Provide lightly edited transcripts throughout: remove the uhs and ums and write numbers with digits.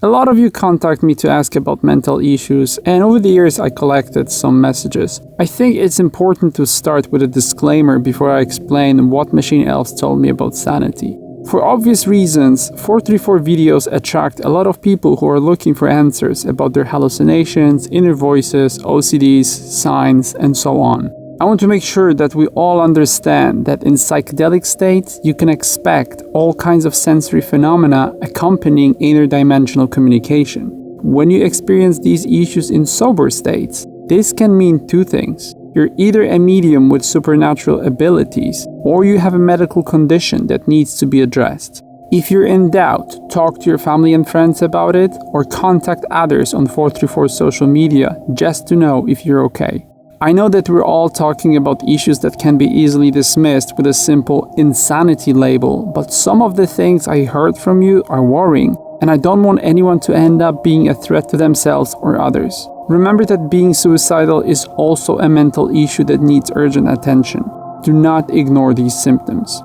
A lot of you contact me to ask about mental issues, and over the years I collected some messages. I think it's important to start with a disclaimer before I explain what Machine Elves told me about sanity. For obvious reasons, 434 videos attract a lot of people who are looking for answers about their hallucinations, inner voices, OCDs, signs, and so on. I want to make sure that we all understand that in psychedelic states, you can expect all kinds of sensory phenomena accompanying interdimensional communication. When you experience these issues in sober states, this can mean two things. You're either a medium with supernatural abilities, or you have a medical condition that needs to be addressed. If you're in doubt, talk to your family and friends about it, or contact others on 434 social media just to know if you're okay. I know that we're all talking about issues that can be easily dismissed with a simple insanity label, but some of the things I heard from you are worrying, and I don't want anyone to end up being a threat to themselves or others. Remember that being suicidal is also a mental issue that needs urgent attention. Do not ignore these symptoms.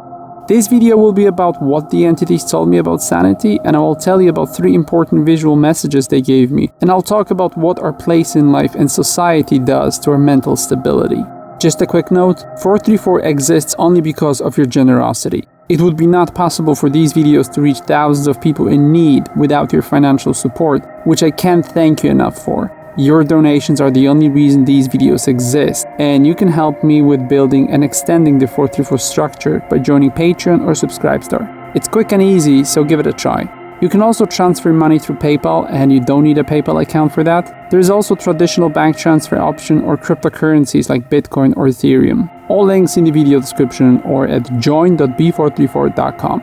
This video will be about what the entities told me about sanity, and I will tell you about 3 important visual messages they gave me, and I'll talk about what our place in life and society does to our mental stability. Just a quick note, 434 exists only because of your generosity. It would be not possible for these videos to reach thousands of people in need without your financial support, which I can't thank you enough for. Your donations are the only reason these videos exist, and you can help me with building and extending the 434 structure by joining Patreon or Subscribestar. It's quick and easy, so give it a try. You can also transfer money through PayPal, and you don't need a PayPal account for that. There is also traditional bank transfer option or cryptocurrencies like Bitcoin or Ethereum. All links in the video description or at join.b434.com.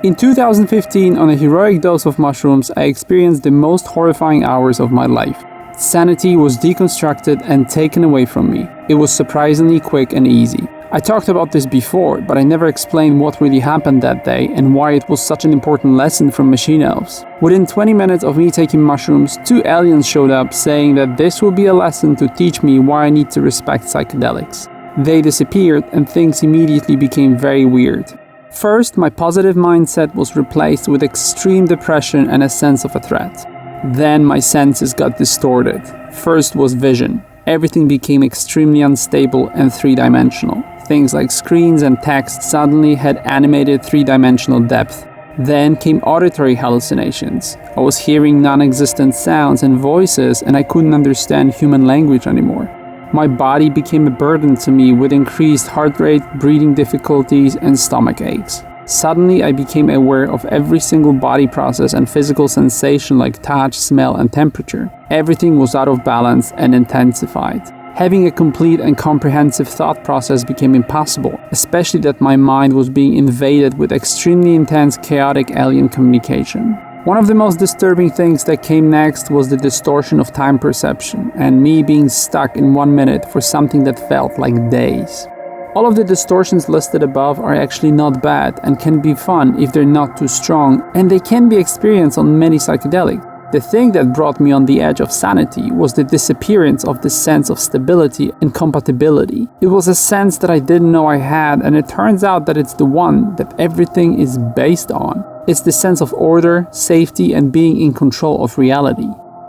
In 2015, on a heroic dose of mushrooms, I experienced the most horrifying hours of my life. Sanity was deconstructed and taken away from me. It was surprisingly quick and easy. I talked about this before, but I never explained what really happened that day and why it was such an important lesson from Machine Elves. Within 20 minutes of me taking mushrooms, 2 aliens showed up saying that this will be a lesson to teach me why I need to respect psychedelics. They disappeared and things immediately became very weird. First, my positive mindset was replaced with extreme depression and a sense of a threat. Then my senses got distorted. First was vision. Everything became extremely unstable and 3-dimensional. Things like screens and text suddenly had animated 3-dimensional depth. Then came auditory hallucinations. I was hearing non-existent sounds and voices, and I couldn't understand human language anymore. My body became a burden to me with increased heart rate, breathing difficulties, and stomach aches. Suddenly, I became aware of every single body process and physical sensation like touch, smell, and temperature. Everything was out of balance and intensified. Having a complete and comprehensive thought process became impossible, especially that my mind was being invaded with extremely intense, chaotic alien communication. One of the most disturbing things that came next was the distortion of time perception, and me being stuck in 1 minute for something that felt like days. All of the distortions listed above are actually not bad and can be fun if they're not too strong, and they can be experienced on many psychedelics. The thing that brought me on the edge of sanity was the disappearance of the sense of stability and compatibility. It was a sense that I didn't know I had, and it turns out that it's the one that everything is based on. It's the sense of order, safety, and being in control of reality.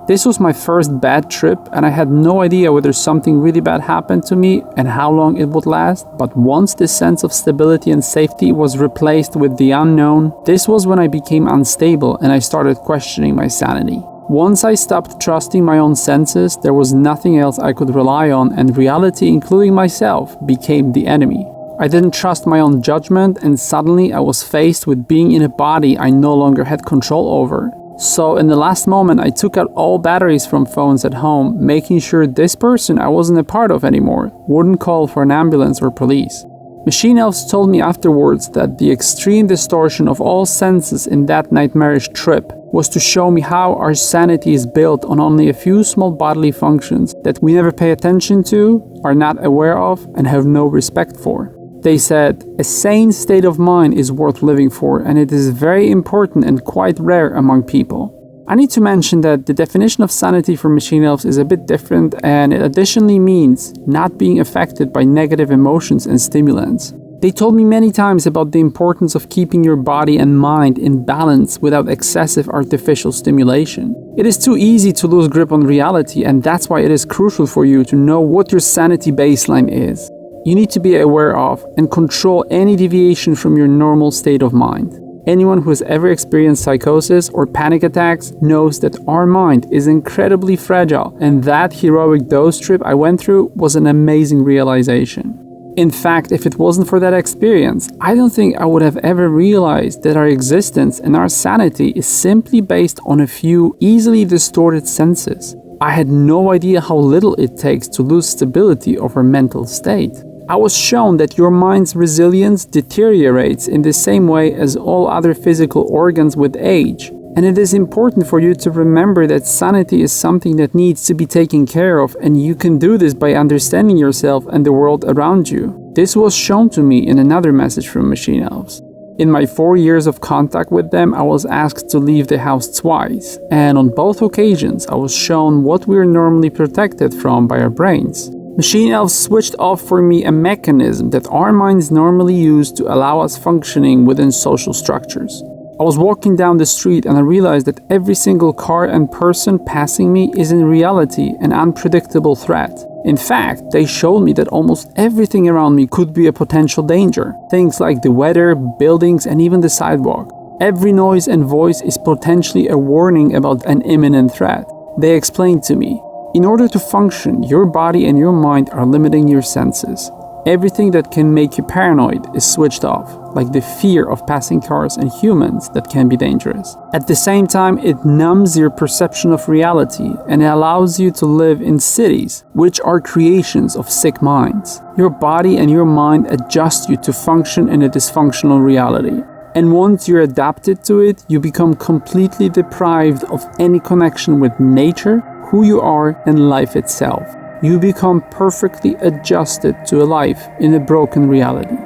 This was my first bad trip, and I had no idea whether something really bad happened to me and how long it would last, but once this sense of stability and safety was replaced with the unknown, this was when I became unstable and I started questioning my sanity. Once I stopped trusting my own senses, there was nothing else I could rely on, and reality, including myself, became the enemy. I didn't trust my own judgment, and suddenly I was faced with being in a body I no longer had control over. So in the last moment, I took out all batteries from phones at home, making sure this person I wasn't a part of anymore wouldn't call for an ambulance or police. Machine Elves told me afterwards that the extreme distortion of all senses in that nightmarish trip was to show me how our sanity is built on only a few small bodily functions that we never pay attention to, are not aware of, and have no respect for. They said, a sane state of mind is worth living for, and it is very important and quite rare among people. I need to mention that the definition of sanity for Machine Elves is a bit different, and it additionally means not being affected by negative emotions and stimulants. They told me many times about the importance of keeping your body and mind in balance without excessive artificial stimulation. It is too easy to lose grip on reality, and that's why it is crucial for you to know what your sanity baseline is. You need to be aware of and control any deviation from your normal state of mind. Anyone who has ever experienced psychosis or panic attacks knows that our mind is incredibly fragile, and that heroic dose trip I went through was an amazing realization. In fact, if it wasn't for that experience, I don't think I would have ever realized that our existence and our sanity is simply based on a few easily distorted senses. I had no idea how little it takes to lose stability of our mental state. I was shown that your mind's resilience deteriorates in the same way as all other physical organs with age. And it is important for you to remember that sanity is something that needs to be taken care of, and you can do this by understanding yourself and the world around you. This was shown to me in another message from Machine Elves. In my 4 years of contact with them, I was asked to leave the house twice, and on both occasions I was shown what we are normally protected from by our brains. Machine Elves switched off for me a mechanism that our minds normally use to allow us functioning within social structures. I was walking down the street and I realized that every single car and person passing me is in reality an unpredictable threat. In fact, they showed me that almost everything around me could be a potential danger. Things like the weather, buildings, and even the sidewalk. Every noise and voice is potentially a warning about an imminent threat. They explained to me, in order to function, your body and your mind are limiting your senses. Everything that can make you paranoid is switched off, like the fear of passing cars and humans that can be dangerous. At the same time, it numbs your perception of reality and allows you to live in cities, which are creations of sick minds. Your body and your mind adjust you to function in a dysfunctional reality. And once you're adapted to it, you become completely deprived of any connection with nature, who you are, and life itself. You become perfectly adjusted to a life in a broken reality.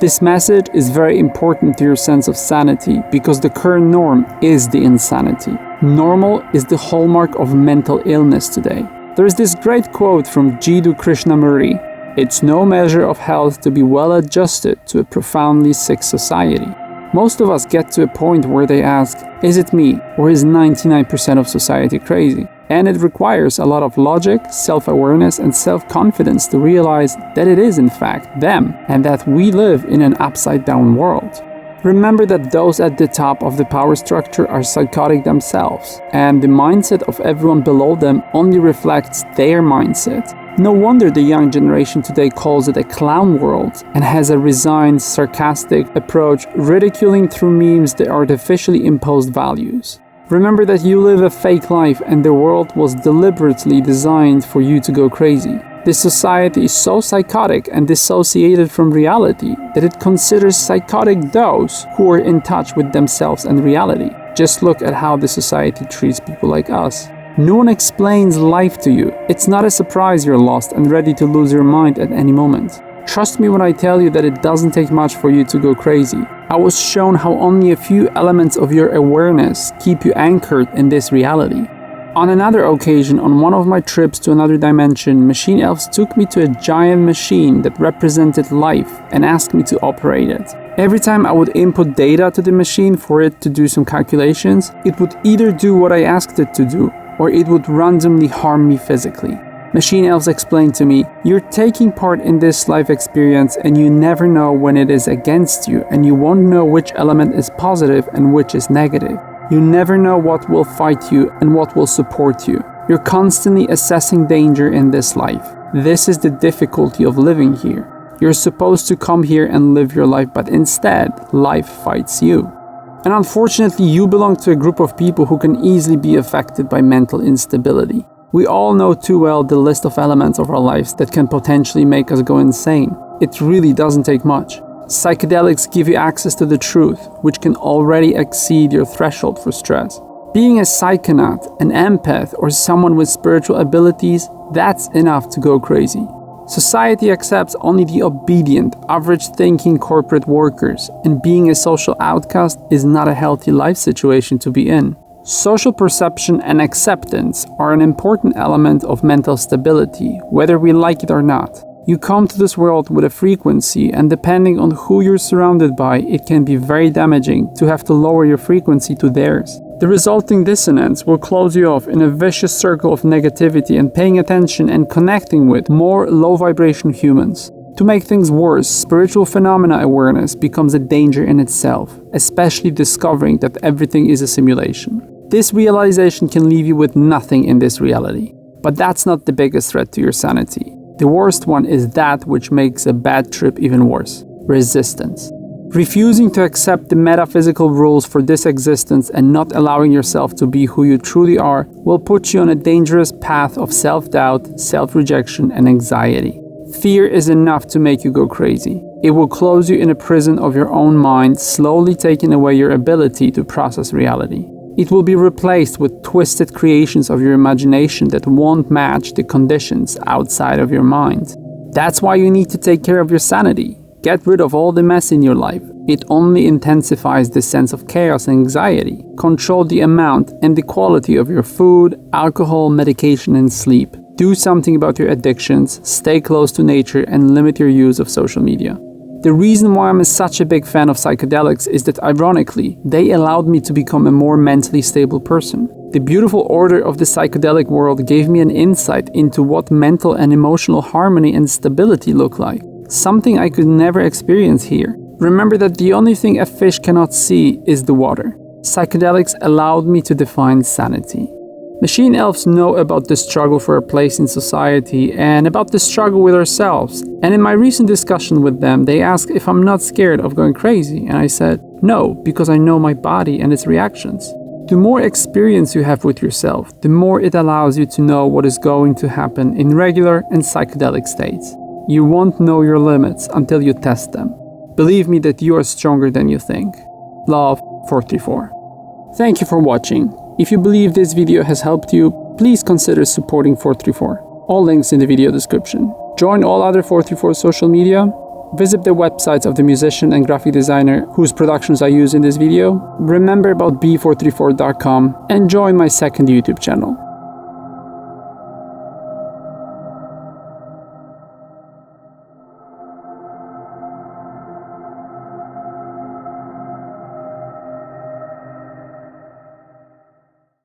This message is very important to your sense of sanity because the current norm is the insanity. Normal is the hallmark of mental illness today. There is this great quote from Jiddu Krishnamurti: "It's no measure of health to be well adjusted to a profoundly sick society." Most of us get to a point where they ask, is it me or is 99% of society crazy? And it requires a lot of logic, self-awareness, and self-confidence to realize that it is in fact them, and that we live in an upside-down world. Remember that those at the top of the power structure are psychotic themselves, and the mindset of everyone below them only reflects their mindset. No wonder the young generation today calls it a clown world and has a resigned, sarcastic approach, ridiculing through memes the artificially imposed values. Remember that you live a fake life and the world was deliberately designed for you to go crazy. This society is so psychotic and dissociated from reality that it considers psychotic those who are in touch with themselves and reality. Just look at how the society treats people like us. No one explains life to you. It's not a surprise you're lost and ready to lose your mind at any moment. Trust me when I tell you that it doesn't take much for you to go crazy. I was shown how only a few elements of your awareness keep you anchored in this reality. On another occasion, on one of my trips to another dimension, Machine Elves took me to a giant machine that represented life and asked me to operate it. Every time I would input data to the machine for it to do some calculations, it would either do what I asked it to do, or it would randomly harm me physically. Machine Elves explained to me, you're taking part in this life experience and you never know when it is against you, and you won't know which element is positive and which is negative. You never know what will fight you and what will support you. You're constantly assessing danger in this life. This is the difficulty of living here. You're supposed to come here and live your life, but instead, life fights you. And unfortunately, you belong to a group of people who can easily be affected by mental instability. We all know too well the list of elements of our lives that can potentially make us go insane. It really doesn't take much. Psychedelics give you access to the truth, which can already exceed your threshold for stress. Being a psychonaut, an empath, or someone with spiritual abilities, that's enough to go crazy. Society accepts only the obedient, average-thinking corporate workers, and being a social outcast is not a healthy life situation to be in. Social perception and acceptance are an important element of mental stability, whether we like it or not. You come to this world with a frequency, and depending on who you're surrounded by, it can be very damaging to have to lower your frequency to theirs. The resulting dissonance will close you off in a vicious circle of negativity and paying attention and connecting with more low-vibration humans. To make things worse, spiritual phenomena awareness becomes a danger in itself, especially discovering that everything is a simulation. This realization can leave you with nothing in this reality. But that's not the biggest threat to your sanity. The worst one is that which makes a bad trip even worse: resistance. Refusing to accept the metaphysical rules for this existence and not allowing yourself to be who you truly are will put you on a dangerous path of self-doubt, self-rejection, and anxiety. Fear is enough to make you go crazy. It will close you in a prison of your own mind, slowly taking away your ability to process reality. It will be replaced with twisted creations of your imagination that won't match the conditions outside of your mind. That's why you need to take care of your sanity. Get rid of all the mess in your life. It only intensifies the sense of chaos and anxiety. Control the amount and the quality of your food, alcohol, medication, and sleep. Do something about your addictions, stay close to nature, and limit your use of social media. The reason why I'm such a big fan of psychedelics is that, ironically, they allowed me to become a more mentally stable person. The beautiful order of the psychedelic world gave me an insight into what mental and emotional harmony and stability look like, something I could never experience here. Remember that the only thing a fish cannot see is the water. Psychedelics allowed me to define sanity. Machine elves know about the struggle for a place in society and about the struggle with ourselves. And in my recent discussion with them, they asked if I'm not scared of going crazy. And I said, no, because I know my body and its reactions. The more experience you have with yourself, the more it allows you to know what is going to happen in regular and psychedelic states. You won't know your limits until you test them. Believe me that you are stronger than you think. Love, 434. Thank you for watching. If you believe this video has helped you, please consider supporting 434. All links in the video description. Join all other 434 social media. Visit the websites of the musician and graphic designer whose productions I use in this video. Remember about b434.com and join my second YouTube channel.